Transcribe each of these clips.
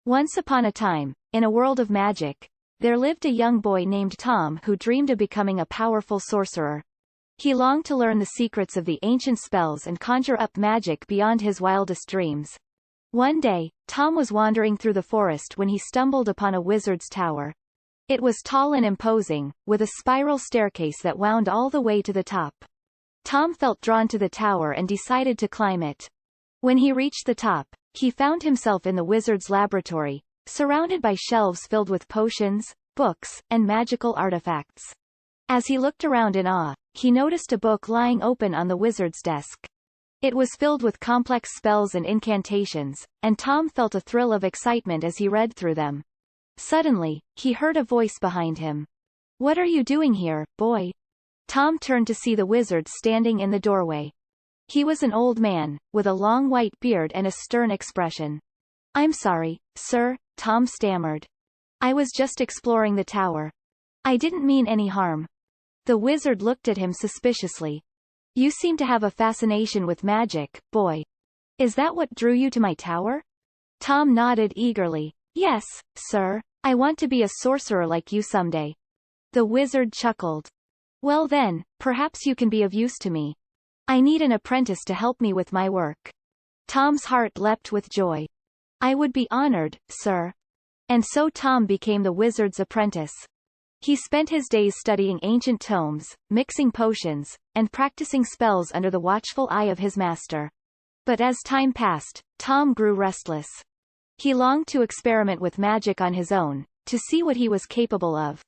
Once upon a time, in a world of magic, there lived a young boy named Tom who dreamed of becoming a powerful sorcerer. He longed to learn the secrets of the ancient spells and conjure up magic beyond his wildest dreams. One day, Tom was wandering through the forest when he stumbled upon a wizard's tower. It was tall and imposing, with a spiral staircase that wound all the way to the top. Tom felt drawn to the tower and decided to climb it. When he reached the top, he found himself in the wizard's laboratory, surrounded by shelves filled with potions, books, and magical artifacts. As he looked around in awe, he noticed a book lying open on the wizard's desk. It was filled with complex spells and incantations, and Tom felt a thrill of excitement as he read through them. Suddenly, he heard a voice behind him. "What are you doing here, boy?" Tom turned to see the wizard standing in the doorway. He was an old man, with a long white beard and a stern expression. "I'm sorry, sir," Tom stammered. "I was just exploring the tower. I didn't mean any harm." The wizard looked at him suspiciously. "You seem to have a fascination with magic, boy. Is that what drew you to my tower?" Tom nodded eagerly. "Yes, sir. I want to be a sorcerer like you someday." The wizard chuckled. "Well then, perhaps you can be of use to me. I need an apprentice to help me with my work." Tom's heart leapt with joy. "I would be honored, sir." And so Tom became the wizard's apprentice. He spent his days studying ancient tomes, mixing potions, and practicing spells under the watchful eye of his master. But as time passed, Tom grew restless. He longed to experiment with magic on his own, to see what he was capable of.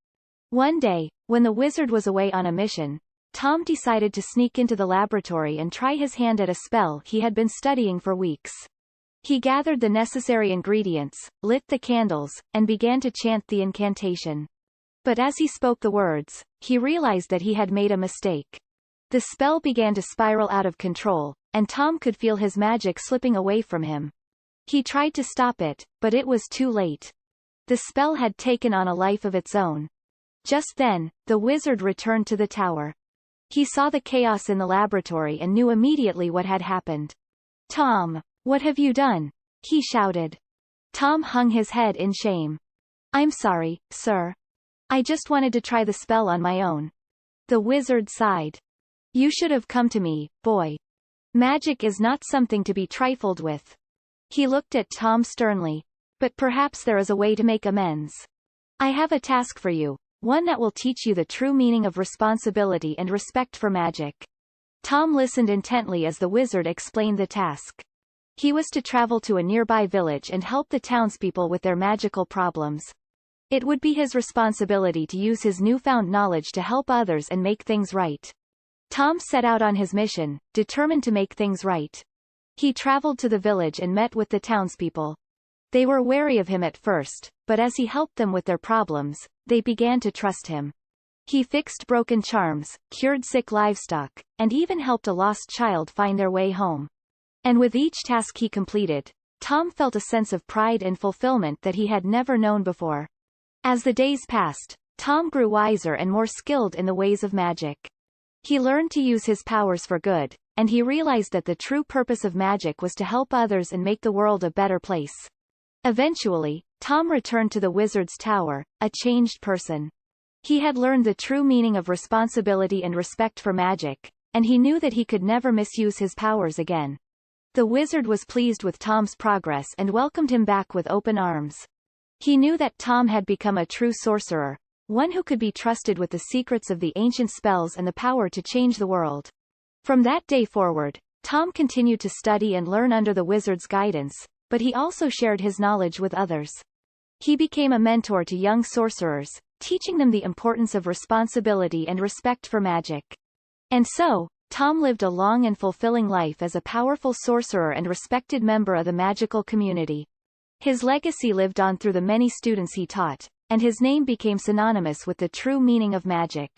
One day, when the wizard was away on a mission, Tom decided to sneak into the laboratory and try his hand at a spell he had been studying for weeks. He gathered the necessary ingredients, lit the candles, and began to chant the incantation. But as he spoke the words, he realized that he had made a mistake. The spell began to spiral out of control, and Tom could feel his magic slipping away from him. He tried to stop it, but it was too late. The spell had taken on a life of its own. Just then, the wizard returned to the tower. He saw the chaos in the laboratory and knew immediately what had happened. "Tom, what have you done?" he shouted. Tom hung his head in shame. "I'm sorry, sir. I just wanted to try the spell on my own." The wizard sighed. "You should have come to me, boy. Magic is not something to be trifled with." He looked at Tom sternly. "But perhaps there is a way to make amends. I have a task for you, one that will teach you the true meaning of responsibility and respect for magic." Tom listened intently as the wizard explained the task. He was to travel to a nearby village and help the townspeople with their magical problems. It would be his responsibility to use his newfound knowledge to help others and make things right. Tom set out on his mission, determined to make things right. He traveled to the village and met with the townspeople. They were wary of him at first, but as he helped them with their problems, they began to trust him. He fixed broken charms, cured sick livestock, and even helped a lost child find their way home. And with each task he completed, Tom felt a sense of pride and fulfillment that he had never known before. As the days passed, Tom grew wiser and more skilled in the ways of magic. He learned to use his powers for good, and he realized that the true purpose of magic was to help others and make the world a better place. Eventually, Tom returned to the wizard's tower, a changed person. He had learned the true meaning of responsibility and respect for magic, and he knew that he could never misuse his powers again. The wizard was pleased with Tom's progress and welcomed him back with open arms. He knew that Tom had become a true sorcerer, one who could be trusted with the secrets of the ancient spells and the power to change the world. From that day forward, Tom continued to study and learn under the wizard's guidance, but he also shared his knowledge with others. He became a mentor to young sorcerers, teaching them the importance of responsibility and respect for magic. And so, Tom lived a long and fulfilling life as a powerful sorcerer and respected member of the magical community. His legacy lived on through the many students he taught, and his name became synonymous with the true meaning of magic.